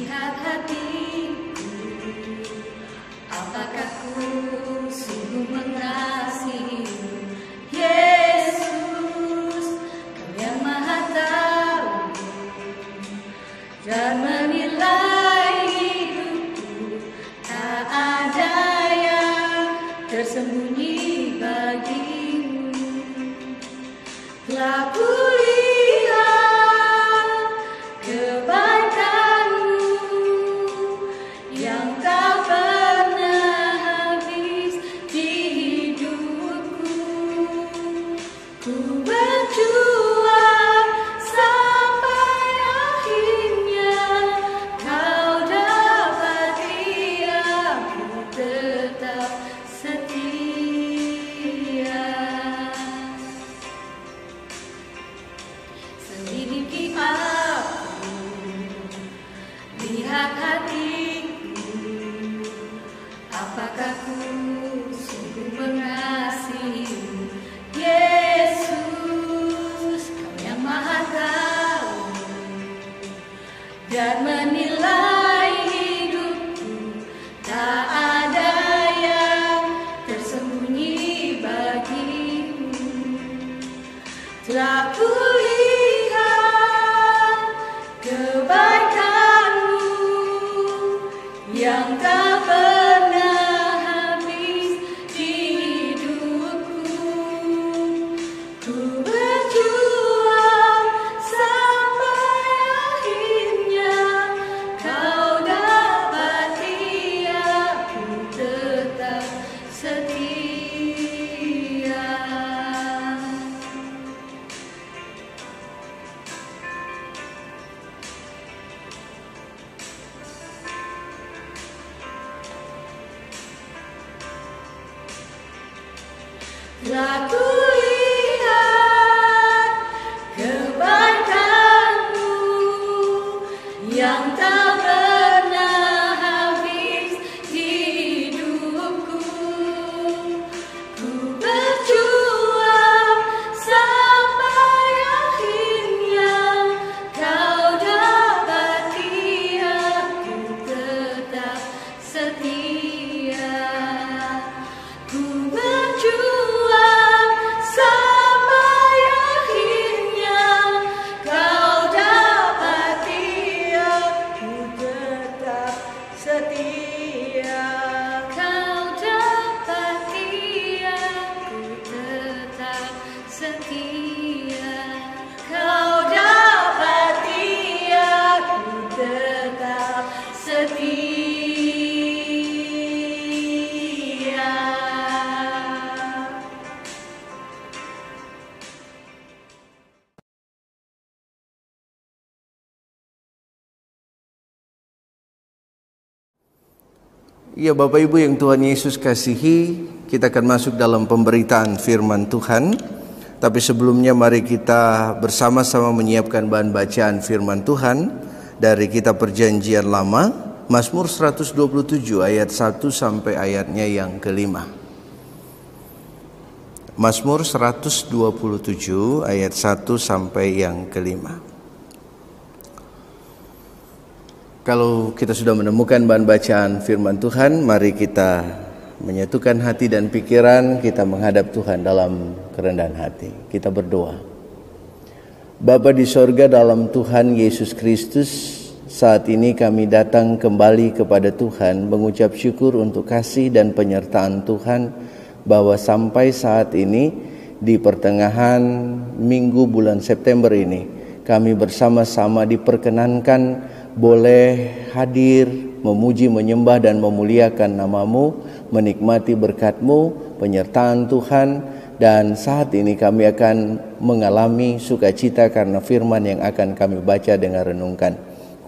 Lihat hatiku, apakah ku sungguh mengasihimu, Yesus, Kau yang Maha Tahu dan menilai hidupku. Tak ada yang tersembunyi bagimu. Telah kulihat kebaikan-Mu yang tak pernah habis di hidupku. Ku berjuang sampai akhirnya Kau dapati aku tetap setia. Selidiki aku, lihat hatiku, apakah ku sungguh mengasihimu, Yesus, Kau yang Maha Tahu dan menilai hidupku. Tak ada yang tersembunyi bagimu. Telah kulihat kebaikan-Mu yang tak pernah habis di hidupku. Ku berjuang sampai akhirnya Kau dapati aku tetap setia. Telah kulihat kebaikan-Mu yang tak pernah habis di hidupku. Ku berjuang sampai akhirnya Kau dapati aku tetap setia. Ku berjuang sampai akhirnya Kau dapati aku tetap setia. Kau dapati aku tetap setia. Kau dapati aku tetap setia. Ya, Bapak Ibu yang Tuhan Yesus kasihi, kita akan masuk dalam pemberitaan firman Tuhan. Tapi sebelumnya mari kita bersama-sama menyiapkan bahan bacaan firman Tuhan dari kitab Perjanjian Lama, Mazmur 127 ayat 1 sampai ayatnya yang kelima. Mazmur 127 ayat 1 sampai yang kelima. Kalau kita sudah menemukan bahan bacaan firman Tuhan, mari kita menyatukan hati dan pikiran, kita menghadap Tuhan dalam kerendahan hati. Kita berdoa. Bapa di sorga, dalam Tuhan Yesus Kristus, saat ini kami datang kembali kepada Tuhan, mengucap syukur untuk kasih dan penyertaan Tuhan, bahwa sampai saat ini di pertengahan minggu bulan September ini, kami bersama-sama diperkenankan boleh hadir, memuji, menyembah dan memuliakan nama-Mu, menikmati berkat-Mu, penyertaan Tuhan. Dan saat ini kami akan mengalami sukacita karena firman yang akan kami baca dengan renungkan.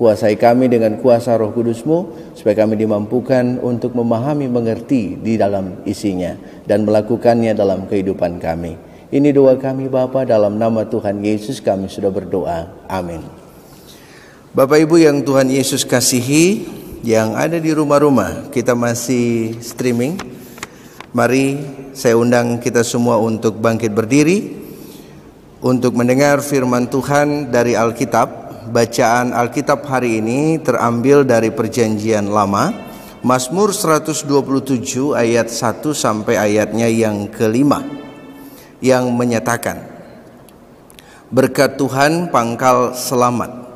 Kuasai kami dengan kuasa Roh Kudus-Mu, supaya kami dimampukan untuk memahami, mengerti di dalam isinya, dan melakukannya dalam kehidupan kami. Ini doa kami Bapa, dalam nama Tuhan Yesus kami sudah berdoa. Amin. Bapak Ibu yang Tuhan Yesus kasihi, yang ada di rumah-rumah, kita masih streaming. Mari saya undang kita semua untuk bangkit berdiri untuk mendengar firman Tuhan dari Alkitab bacaan Alkitab hari ini terambil dari Perjanjian Lama, Mazmur 127 ayat 1 sampai ayatnya yang kelima, yang menyatakan, berkat Tuhan pangkal selamat.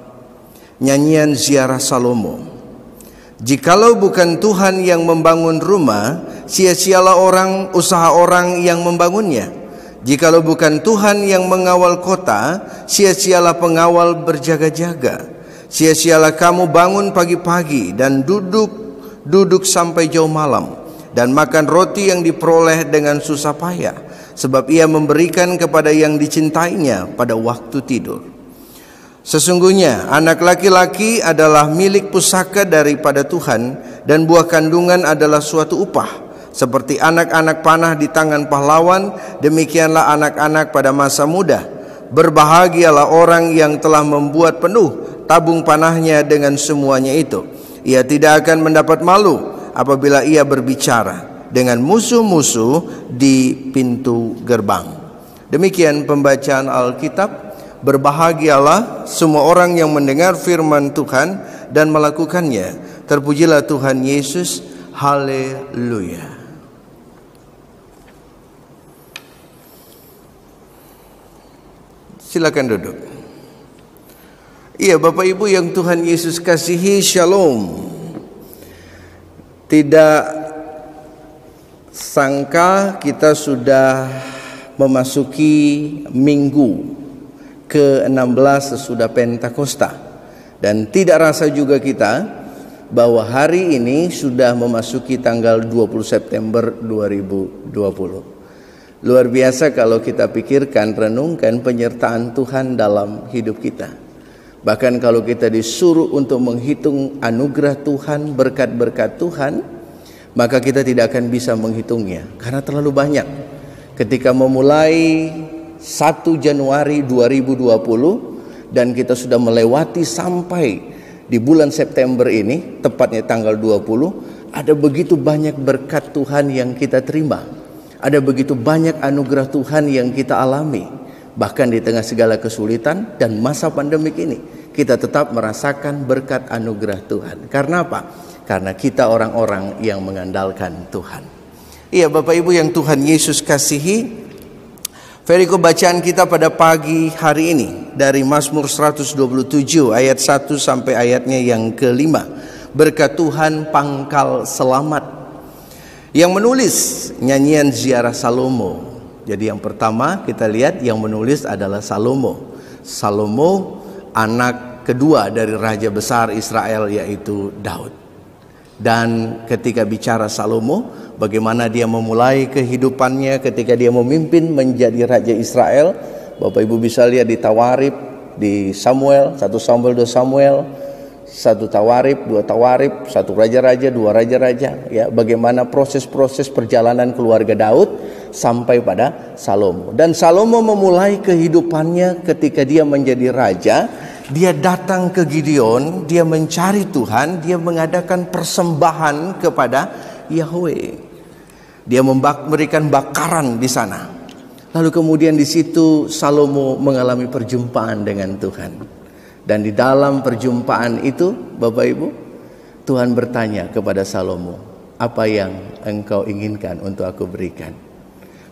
Nyanyian ziarah Salomo. Jikalau bukan Tuhan yang membangun rumah, sia-sialah usaha orang yang membangunnya. Jikalau bukan Tuhan yang mengawal kota, sia-sialah pengawal berjaga-jaga. Sia-sialah kamu bangun pagi-pagi dan duduk sampai jauh malam, dan makan roti yang diperoleh dengan susah payah, sebab ia memberikan kepada yang dicintainya pada waktu tidur. Sesungguhnya anak laki-laki adalah milik pusaka daripada Tuhan, dan buah kandungan adalah suatu upah. Seperti anak-anak panah di tangan pahlawan, demikianlah anak-anak pada masa muda. Berbahagialah orang yang telah membuat penuh tabung panahnya dengan semuanya itu. Ia tidak akan mendapat malu apabila ia berbicara dengan musuh-musuh di pintu gerbang. Demikian pembacaan Alkitab. Berbahagialah semua orang yang mendengar firman Tuhan dan melakukannya. Terpujilah Tuhan Yesus. Haleluya. Silakan duduk. Iya, Bapak Ibu yang Tuhan Yesus kasihi, Shalom. Tidak sangka kita sudah memasuki minggu ke-16 sesudah Pentakosta, dan tidak rasa juga kita bahwa hari ini sudah memasuki tanggal 20 September 2020. Luar biasa kalau kita pikirkan, renungkan penyertaan Tuhan dalam hidup kita. Bahkan kalau kita disuruh untuk menghitung anugerah Tuhan, berkat-berkat Tuhan, maka kita tidak akan bisa menghitungnya karena terlalu banyak. Ketika memulai 1 Januari 2020 dan kita sudah melewati sampai di bulan September ini, tepatnya tanggal 20, ada begitu banyak berkat Tuhan yang kita terima. Ada begitu banyak anugerah Tuhan yang kita alami. Bahkan di tengah segala kesulitan dan masa pandemik ini, kita tetap merasakan berkat anugerah Tuhan. Karena apa? Karena kita orang-orang yang mengandalkan Tuhan. Iya, Bapak Ibu yang Tuhan Yesus kasihi, veriko bacaan kita pada pagi hari ini dari Mazmur 127 ayat 1 sampai ayatnya yang kelima. Berkat Tuhan pangkal selamat. Yang menulis nyanyian ziarah Salomo. Jadi yang pertama kita lihat yang menulis adalah Salomo. Salomo anak kedua dari raja besar Israel, yaitu Daud. Dan ketika bicara Salomo, bagaimana dia memulai kehidupannya ketika dia memimpin menjadi raja Israel. Bapak Ibu bisa lihat di Tawarib, di Samuel, 1 Samuel, 2 Samuel, 1 Tawarib, 2 Tawarib, 1 Raja-Raja, 2 Raja-Raja, ya, bagaimana proses-proses perjalanan keluarga Daud sampai pada Salomo. Dan Salomo memulai kehidupannya ketika dia menjadi raja. Dia datang ke Gideon, dia mencari Tuhan, dia mengadakan persembahan kepada Yahweh. Dia memberikan bakaran di sana. Lalu kemudian di situ Salomo mengalami perjumpaan dengan Tuhan. Dan di dalam perjumpaan itu, Bapak Ibu, Tuhan bertanya kepada Salomo, apa yang engkau inginkan untuk aku berikan?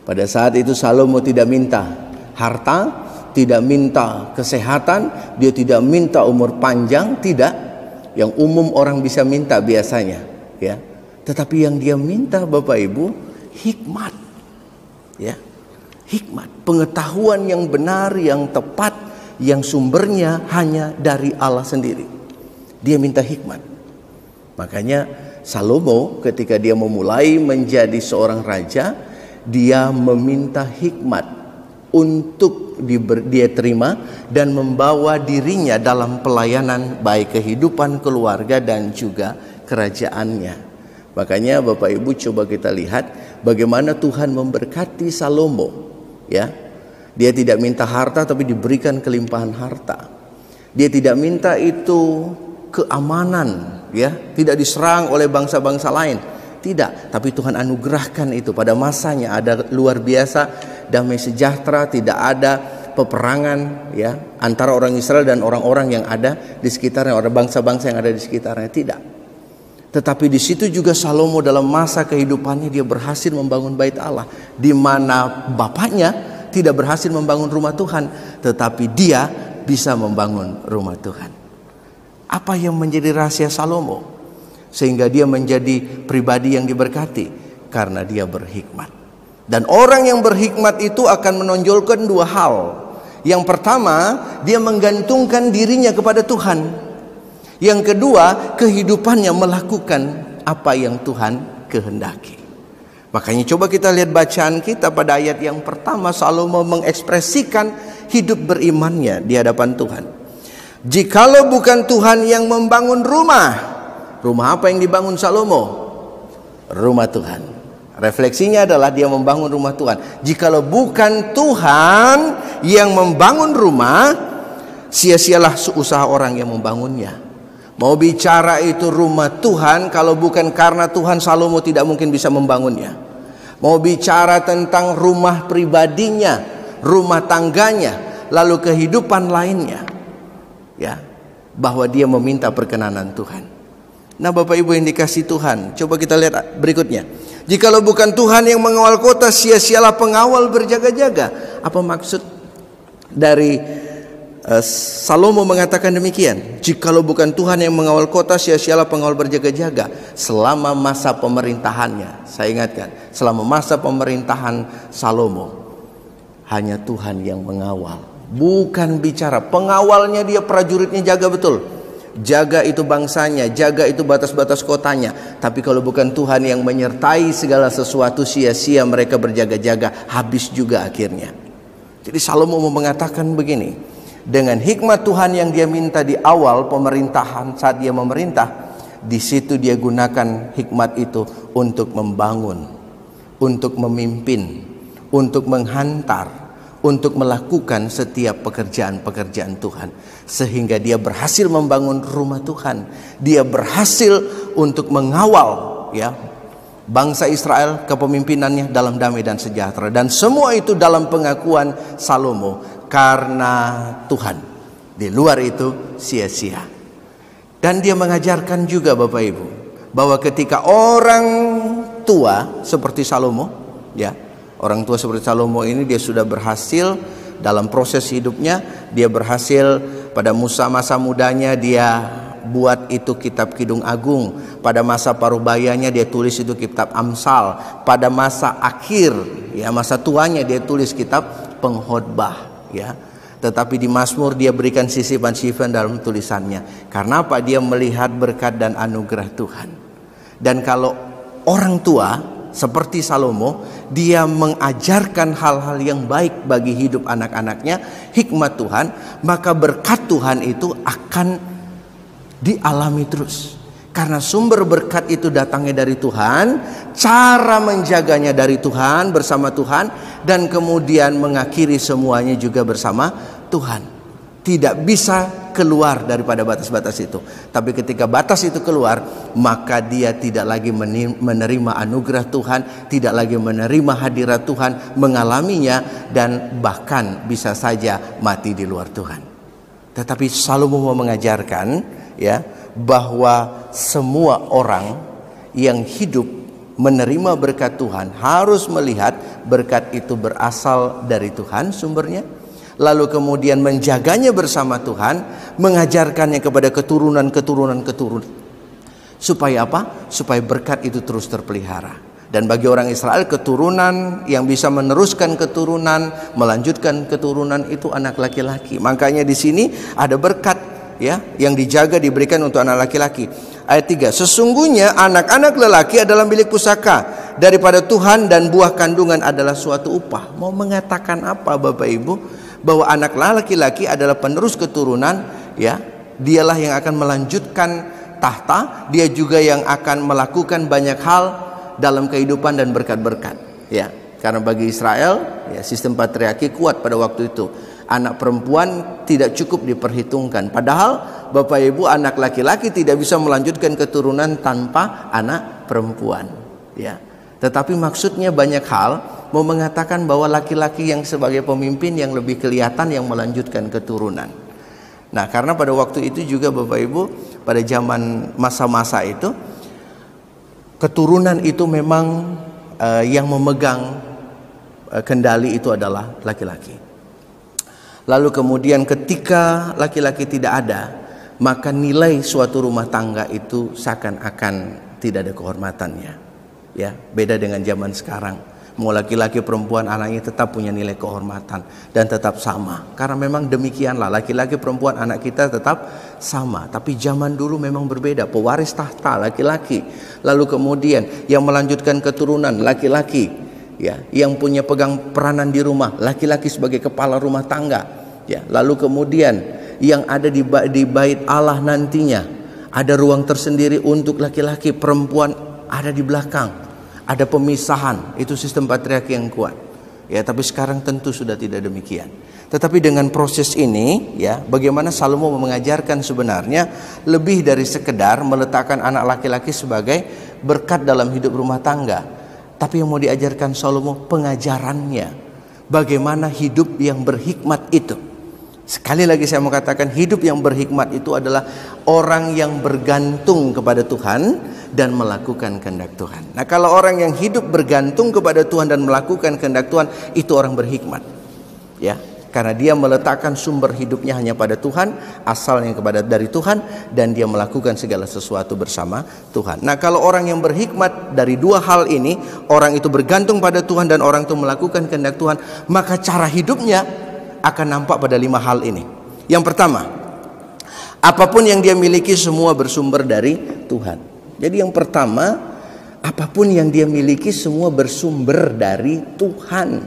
Pada saat itu Salomo tidak minta harta, tidak minta kesehatan, dia tidak minta umur panjang, tidak. Yang umum orang bisa minta biasanya, ya. Tetapi yang dia minta, Bapak Ibu, hikmat. Ya. Hikmat, pengetahuan yang benar, yang tepat, yang sumbernya hanya dari Allah sendiri. Dia minta hikmat. Makanya Salomo ketika dia memulai menjadi seorang raja, dia meminta hikmat untuk dia terima dan membawa dirinya dalam pelayanan baik kehidupan keluarga dan juga kerajaannya. Makanya Bapak Ibu coba kita lihat bagaimana Tuhan memberkati Salomo, ya. Dia tidak minta harta tapi diberikan kelimpahan harta. Dia tidak minta itu keamanan, ya, tidak diserang oleh bangsa-bangsa lain. Tidak, tapi Tuhan anugerahkan itu pada masanya. Ada luar biasa damai sejahtera, tidak ada peperangan ya antara orang Israel dan orang-orang yang ada di sekitarnya, orang bangsa-bangsa yang ada di sekitarnya, tidak. Tetapi di situ juga Salomo dalam masa kehidupannya dia berhasil membangun bait Allah, di mana bapaknya tidak berhasil membangun rumah Tuhan, tetapi dia bisa membangun rumah Tuhan. Apa yang menjadi rahasia Salomo sehingga dia menjadi pribadi yang diberkati? Karena dia berhikmat. Dan orang yang berhikmat itu akan menonjolkan dua hal. Yang pertama, dia menggantungkan dirinya kepada Tuhan. Yang kedua, kehidupannya melakukan apa yang Tuhan kehendaki. Makanya coba kita lihat bacaan kita pada ayat yang pertama. Salomo mengekspresikan hidup berimannya di hadapan Tuhan. Jikalau bukan Tuhan yang membangun rumah. Rumah apa yang dibangun Salomo? Rumah Tuhan. Refleksinya adalah dia membangun rumah Tuhan. Jikalau bukan Tuhan yang membangun rumah, sia-sialah usaha orang yang membangunnya. Mau bicara itu rumah Tuhan, kalau bukan karena Tuhan, Salomo tidak mungkin bisa membangunnya. Mau bicara tentang rumah pribadinya, rumah tangganya, lalu kehidupan lainnya, ya, bahwa dia meminta perkenanan Tuhan. Nah, Bapak Ibu yang dikasih Tuhan, coba kita lihat berikutnya. Jikalau bukan Tuhan yang mengawal kota, sia-sialah pengawal berjaga-jaga. Apa maksud dari Salomo mengatakan demikian? Jikalau bukan Tuhan yang mengawal kota, sia-sialah pengawal berjaga-jaga. Selama masa pemerintahannya, saya ingatkan, selama masa pemerintahan Salomo, hanya Tuhan yang mengawal. Bukan bicara pengawalnya, dia prajuritnya jaga betul, jaga itu bangsanya, jaga itu batas-batas kotanya. Tapi kalau bukan Tuhan yang menyertai segala sesuatu, sia-sia mereka berjaga-jaga, habis juga akhirnya. Jadi Salomo mau mengatakan begini, dengan hikmat Tuhan yang dia minta di awal pemerintahan saat dia memerintah, di situ dia gunakan hikmat itu untuk membangun, untuk memimpin, untuk menghantar, untuk melakukan setiap pekerjaan-pekerjaan Tuhan, sehingga dia berhasil membangun rumah Tuhan. Dia berhasil untuk mengawal ya bangsa Israel, kepemimpinannya dalam damai dan sejahtera, dan semua itu dalam pengakuan Salomo, karena Tuhan. Di luar itu sia-sia. Dan dia mengajarkan juga Bapak Ibu, bahwa ketika orang tua seperti Salomo, ya, orang tua seperti Salomo ini dia sudah berhasil dalam proses hidupnya, dia berhasil pada masa mudanya dia buat itu kitab Kidung Agung, pada masa parubayanya dia tulis itu kitab Amsal, pada masa akhir ya masa tuanya dia tulis kitab Pengkhotbah ya. Tetapi di Mazmur dia berikan sisipan-sisipan dalam tulisannya. Karena apa? Dia melihat berkat dan anugerah Tuhan. Dan kalau orang tua seperti Salomo, dia mengajarkan hal-hal yang baik bagi hidup anak-anaknya, hikmat Tuhan, maka berkat Tuhan itu akan dialami terus. Karena sumber berkat itu datangnya dari Tuhan, cara menjaganya dari Tuhan, bersama Tuhan, dan kemudian mengakhiri semuanya juga bersama Tuhan. Tidak bisa keluar daripada batas-batas itu. Tapi ketika batas itu keluar, maka dia tidak lagi menerima anugerah Tuhan, tidak lagi menerima hadirat Tuhan, mengalaminya, dan bahkan bisa saja mati di luar Tuhan. Tetapi Salomo mau mengajarkan ya, bahwa semua orang yang hidup menerima berkat Tuhan harus melihat berkat itu berasal dari Tuhan sumbernya, lalu kemudian menjaganya bersama Tuhan, mengajarkannya kepada keturunan. Supaya apa? Supaya berkat itu terus terpelihara. Dan bagi orang Israel, keturunan yang bisa meneruskan keturunan, melanjutkan keturunan itu anak laki-laki. Makanya di sini ada berkat ya, yang dijaga diberikan untuk anak laki-laki. Ayat 3, sesungguhnya anak-anak lelaki adalah milik pusaka daripada Tuhan, dan buah kandungan adalah suatu upah. Mau mengatakan apa Bapak Ibu? Bahwa anak laki-laki adalah penerus keturunan ya. Dialah yang akan melanjutkan tahta, dia juga yang akan melakukan banyak hal dalam kehidupan dan berkat-berkat ya. Karena bagi Israel ya, sistem patriarki kuat pada waktu itu. Anak perempuan tidak cukup diperhitungkan. Padahal Bapak Ibu, anak laki-laki tidak bisa melanjutkan keturunan tanpa anak perempuan ya. Tetapi maksudnya banyak hal Mau mengatakan bahwa laki-laki yang sebagai pemimpin yang lebih kelihatan yang melanjutkan keturunan. Nah, karena pada waktu itu juga Bapak Ibu, pada zaman masa-masa itu, keturunan itu memang yang memegang kendali itu adalah laki-laki. Lalu kemudian ketika laki-laki tidak ada, maka nilai suatu rumah tangga itu seakan-akan tidak ada kehormatannya. Ya, beda dengan zaman sekarang. Mau laki-laki perempuan anaknya tetap punya nilai kehormatan dan tetap sama. Karena memang demikianlah, laki-laki perempuan anak kita tetap sama. Tapi zaman dulu memang berbeda. Pewaris tahta laki-laki. Lalu kemudian yang melanjutkan keturunan laki-laki. Ya, yang punya pegang peranan di rumah laki-laki sebagai kepala rumah tangga. Ya, lalu kemudian yang ada di bait Allah nantinya ada ruang tersendiri untuk laki-laki, perempuan ada di belakang. Ada pemisahan, itu sistem patriarki yang kuat. Ya, tapi sekarang tentu sudah tidak demikian. Tetapi dengan proses ini, ya, bagaimana Salomo mengajarkan sebenarnya lebih dari sekedar meletakkan anak laki-laki sebagai berkat dalam hidup rumah tangga. Tapi yang mau diajarkan Salomo pengajarannya, bagaimana hidup yang berhikmat itu. Sekali lagi saya mau katakan, hidup yang berhikmat itu adalah orang yang bergantung kepada Tuhan dan melakukan kehendak Tuhan. Nah, kalau orang yang hidup bergantung kepada Tuhan dan melakukan kehendak Tuhan, itu orang berhikmat. Ya, karena dia meletakkan sumber hidupnya hanya pada Tuhan, asalnya dari Tuhan, dan dia melakukan segala sesuatu bersama Tuhan. Nah, kalau orang yang berhikmat dari dua hal ini, orang itu bergantung pada Tuhan dan orang itu melakukan kehendak Tuhan, maka cara hidupnya akan nampak pada 5 hal ini. Yang pertama, apapun yang dia miliki semua bersumber dari Tuhan. Jadi yang pertama, apapun yang dia miliki semua bersumber dari Tuhan.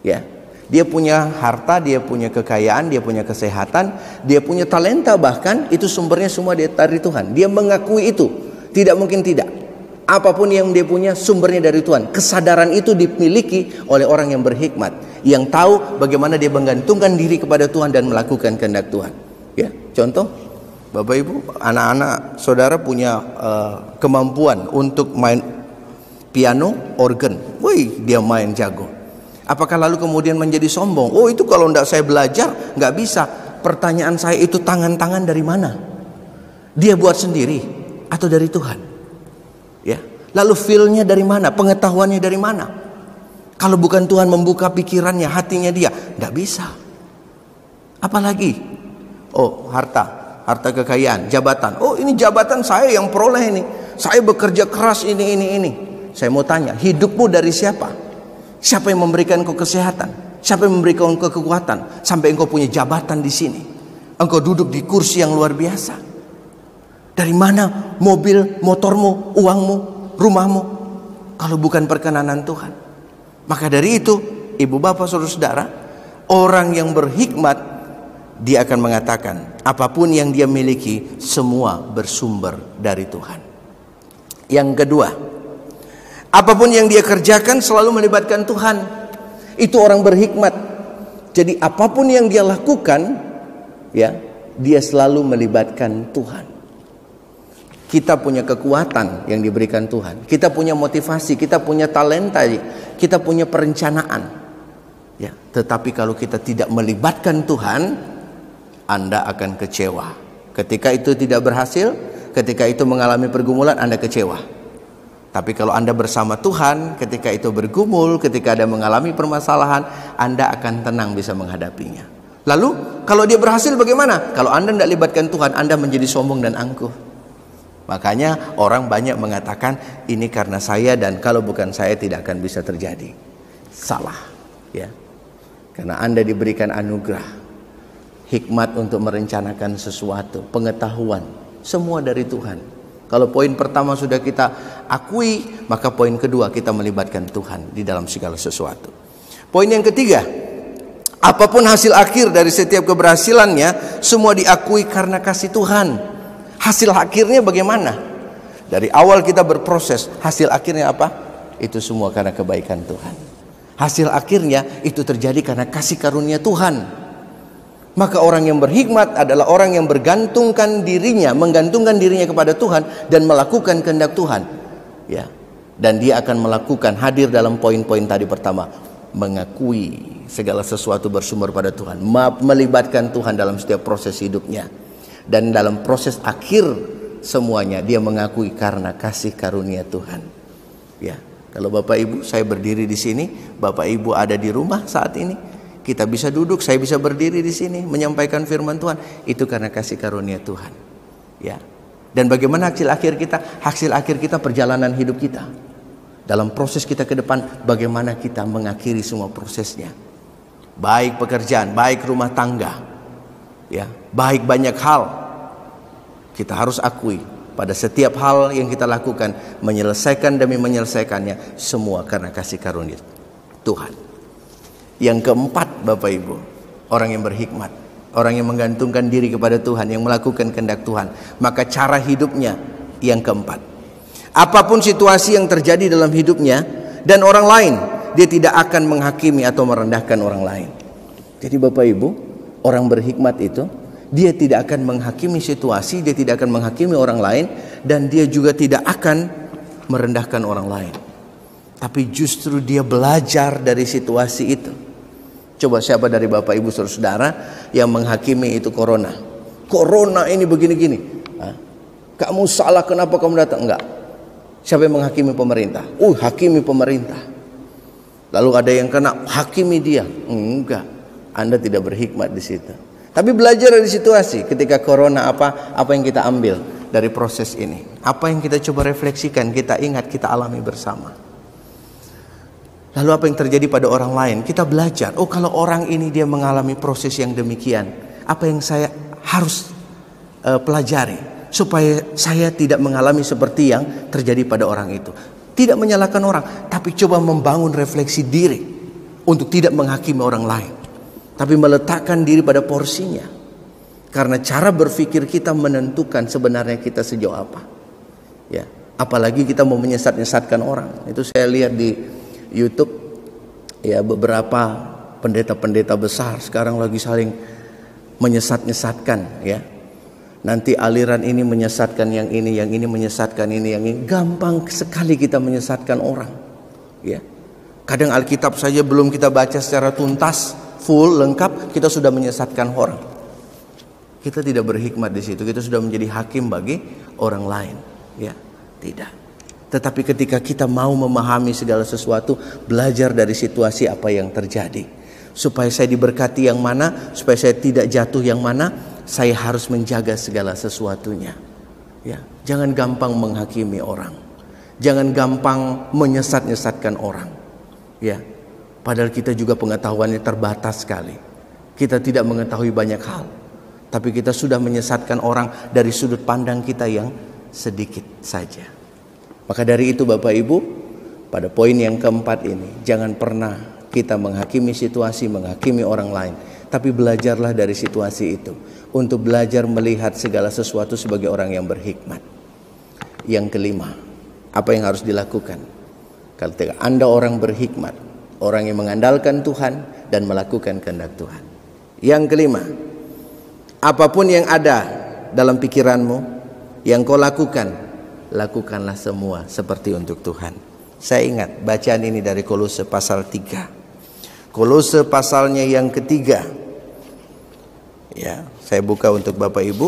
Ya, dia punya harta, dia punya kekayaan, dia punya kesehatan, dia punya talenta, bahkan itu sumbernya semua dari Tuhan. Dia mengakui itu, tidak mungkin tidak. Apapun yang dia punya sumbernya dari Tuhan. Kesadaran itu dimiliki oleh orang yang berhikmat, yang tahu bagaimana dia menggantungkan diri kepada Tuhan dan melakukan kehendak Tuhan. Ya, contoh, Bapak Ibu, anak-anak saudara punya kemampuan untuk main piano, organ. Wih, dia main jago. Apakah lalu kemudian menjadi sombong? Oh, itu kalau tidak saya belajar nggak bisa. Pertanyaan saya, itu tangan-tangan dari mana? Dia buat sendiri atau dari Tuhan? Ya, lalu feel-nya dari mana? Pengetahuannya dari mana? Kalau bukan Tuhan membuka pikirannya, hatinya dia, tidak bisa. Apalagi, oh, harta kekayaan, jabatan. Oh, ini jabatan saya yang peroleh ini. Saya bekerja keras ini. Saya mau tanya, hidupmu dari siapa? Siapa yang memberikan engkau kesehatan? Siapa yang memberikan engkau kekuatan sampai engkau punya jabatan di sini? Engkau duduk di kursi yang luar biasa. Dari mana mobil, motormu, uangmu, rumahmu? Kalau bukan perkenanan Tuhan. Maka dari itu, ibu bapak saudara-saudara, orang yang berhikmat, dia akan mengatakan, apapun yang dia miliki, semua bersumber dari Tuhan. Yang kedua, apapun yang dia kerjakan selalu melibatkan Tuhan. Itu orang berhikmat. Jadi apapun yang dia lakukan, ya, dia selalu melibatkan Tuhan. Kita punya kekuatan yang diberikan Tuhan. Kita punya motivasi, kita punya talenta, kita punya perencanaan. Ya, tetapi kalau kita tidak melibatkan Tuhan, Anda akan kecewa. Ketika itu tidak berhasil, ketika itu mengalami pergumulan, Anda kecewa. Tapi kalau Anda bersama Tuhan, ketika itu bergumul, ketika ada mengalami permasalahan, Anda akan tenang bisa menghadapinya. Lalu, kalau dia berhasil bagaimana? Kalau Anda tidak libatkan Tuhan, Anda menjadi sombong dan angkuh. Makanya orang banyak mengatakan ini karena saya dan kalau bukan saya tidak akan bisa terjadi. Salah, ya. Karena Anda diberikan anugerah, hikmat untuk merencanakan sesuatu, pengetahuan, semua dari Tuhan. Kalau poin pertama sudah kita akui, maka poin kedua kita melibatkan Tuhan di dalam segala sesuatu. Poin yang ketiga, apapun hasil akhir dari setiap keberhasilannya, semua diakui karena kasih Tuhan. Hasil akhirnya bagaimana? Dari awal kita berproses, hasil akhirnya apa? Itu semua karena kebaikan Tuhan. Hasil akhirnya itu terjadi karena kasih karunia Tuhan. Maka orang yang berhikmat adalah orang yang menggantungkan dirinya kepada Tuhan dan melakukan kehendak Tuhan. Ya. Dan dia akan melakukan, hadir dalam poin-poin tadi pertama, mengakui segala sesuatu bersumber pada Tuhan, melibatkan Tuhan dalam setiap proses hidupnya. Dan dalam proses akhir semuanya dia mengakui karena kasih karunia Tuhan. Ya, kalau Bapak Ibu, saya berdiri di sini, Bapak Ibu ada di rumah saat ini, kita bisa duduk, saya bisa berdiri di sini menyampaikan firman Tuhan, itu karena kasih karunia Tuhan. Ya. Dan bagaimana hasil akhir kita? Hasil akhir kita perjalanan hidup kita. Dalam proses kita ke depan, bagaimana kita mengakhiri semua prosesnya. Baik pekerjaan, baik rumah tangga, ya, baik banyak hal. Kita harus akui pada setiap hal yang kita lakukan, menyelesaikan demi menyelesaikannya, semua karena kasih karunia Tuhan. Yang keempat, Bapak Ibu, orang yang berhikmat, orang yang menggantungkan diri kepada Tuhan, yang melakukan kehendak Tuhan, maka cara hidupnya yang keempat. Apapun situasi yang terjadi dalam hidupnya dan orang lain, dia tidak akan menghakimi atau merendahkan orang lain. Jadi Bapak Ibu, orang berhikmat itu, dia tidak akan menghakimi situasi, dia tidak akan menghakimi orang lain, dan dia juga tidak akan merendahkan orang lain. Tapi justru dia belajar dari situasi itu. Coba siapa dari Bapak Ibu saudara yang menghakimi itu corona? Corona ini begini-gini. Kamu salah, kenapa kamu datang? Enggak. Siapa yang menghakimi pemerintah? Hakimi pemerintah. Lalu ada yang kena, hakimi dia. Enggak. Anda tidak berhikmat di situ. Tapi belajar dari situasi. Ketika corona apa yang kita ambil dari proses ini? Apa yang kita coba refleksikan, kita ingat, kita alami bersama. Lalu apa yang terjadi pada orang lain? Kita belajar. Kalau orang ini dia mengalami proses yang demikian, apa yang saya harus pelajari supaya saya tidak mengalami seperti yang terjadi pada orang itu. Tidak menyalahkan orang, tapi coba membangun refleksi diri untuk tidak menghakimi orang lain, tapi meletakkan diri pada porsinya. Karena cara berpikir kita menentukan sebenarnya kita sejauh apa. Ya, apalagi kita mau menyesat-nyesatkan orang. Itu saya lihat di YouTube, ya, beberapa pendeta-pendeta besar sekarang lagi saling menyesat-nyesatkan, ya. Nanti aliran ini menyesatkan yang ini menyesatkan ini, yang ini. Gampang sekali kita menyesatkan orang, ya. Kadang Alkitab saja belum kita baca secara tuntas, full, lengkap, kita sudah menyesatkan orang. Kita tidak berhikmat di situ. Kita sudah menjadi hakim bagi orang lain, ya. Tidak. Tetapi ketika kita mau memahami segala sesuatu, belajar dari situasi apa yang terjadi, supaya saya diberkati yang mana, supaya saya tidak jatuh yang mana, saya harus menjaga segala sesuatunya. Ya, jangan gampang menghakimi orang, jangan gampang menyesat-nyesatkan orang. Ya, padahal kita juga pengetahuannya terbatas sekali. Kita tidak mengetahui banyak hal, tapi kita sudah menyesatkan orang dari sudut pandang kita yang sedikit saja. Maka dari itu Bapak Ibu, pada poin yang keempat ini, jangan pernah kita menghakimi situasi, menghakimi orang lain, tapi belajarlah dari situasi itu untuk belajar melihat segala sesuatu sebagai orang yang berhikmat. Yang kelima, apa yang harus dilakukan? Kalau Anda orang berhikmat, orang yang mengandalkan Tuhan dan melakukan kehendak Tuhan. Yang kelima, apapun yang ada dalam pikiranmu, yang kau lakukan, lakukanlah semua seperti untuk Tuhan. Saya ingat bacaan ini dari Kolose pasal 3. Kolose pasalnya yang ketiga. Ya, saya buka untuk Bapak Ibu.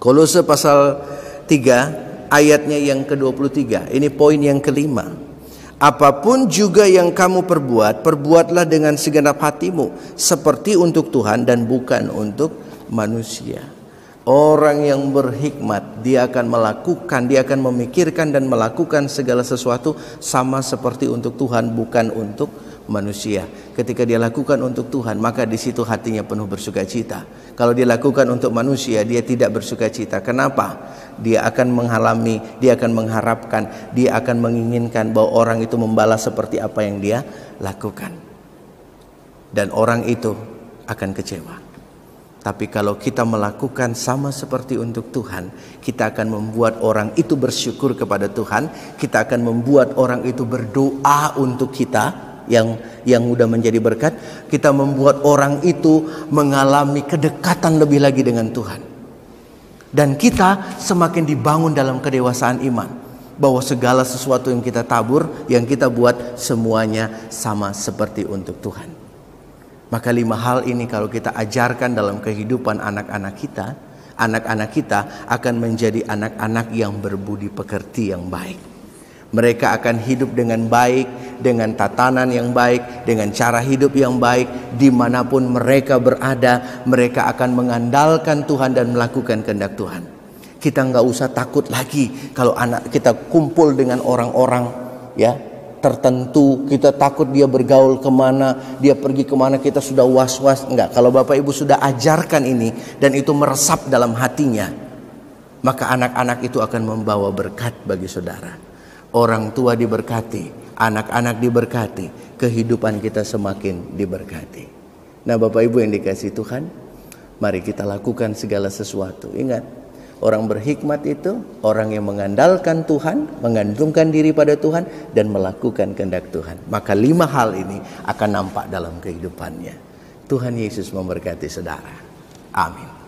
Kolose pasal 3 ayatnya yang ke-23. Ini poin yang kelima. Apapun juga yang kamu perbuat, perbuatlah dengan segenap hatimu, seperti untuk Tuhan dan bukan untuk manusia. Orang yang berhikmat, dia akan melakukan, dia akan memikirkan dan melakukan segala sesuatu sama seperti untuk Tuhan, bukan untuk manusia. Ketika dia lakukan untuk Tuhan, maka di situ hatinya penuh bersukacita. Kalau dia lakukan untuk manusia, dia tidak bersukacita. Kenapa? Dia akan mengalami, dia akan mengharapkan, dia akan menginginkan bahwa orang itu membalas seperti apa yang dia lakukan. Dan orang itu akan kecewa. Tapi kalau kita melakukan sama seperti untuk Tuhan, kita akan membuat orang itu bersyukur kepada Tuhan. Kita akan membuat orang itu berdoa untuk kita yang sudah menjadi berkat. Kita membuat orang itu mengalami kedekatan lebih lagi dengan Tuhan. Dan kita semakin dibangun dalam kedewasaan iman. bahwa segala sesuatu yang kita tabur, yang kita buat, semuanya sama seperti untuk Tuhan. Maka 5 hal ini kalau kita ajarkan dalam kehidupan anak-anak kita akan menjadi anak-anak yang berbudi pekerti yang baik. Mereka akan hidup dengan baik, dengan tatanan yang baik, dengan cara hidup yang baik. Dimanapun mereka berada, mereka akan mengandalkan Tuhan dan melakukan kehendak Tuhan. Kita nggak usah takut lagi kalau anak kita kumpul dengan orang-orang ya tertentu. Kita takut dia bergaul kemana, dia pergi kemana, kita sudah was-was. Enggak, kalau Bapak Ibu sudah ajarkan ini dan itu meresap dalam hatinya, maka anak-anak itu akan membawa berkat bagi saudara. Orang tua diberkati, anak-anak diberkati, kehidupan kita semakin diberkati. Nah, Bapak Ibu yang dikasihi Tuhan, mari kita lakukan segala sesuatu. Ingat, orang berhikmat itu orang yang mengandalkan Tuhan, menggantungkan diri pada Tuhan, dan melakukan kehendak Tuhan. Maka 5 hal ini akan nampak dalam kehidupannya. Tuhan Yesus memberkati saudara. Amin.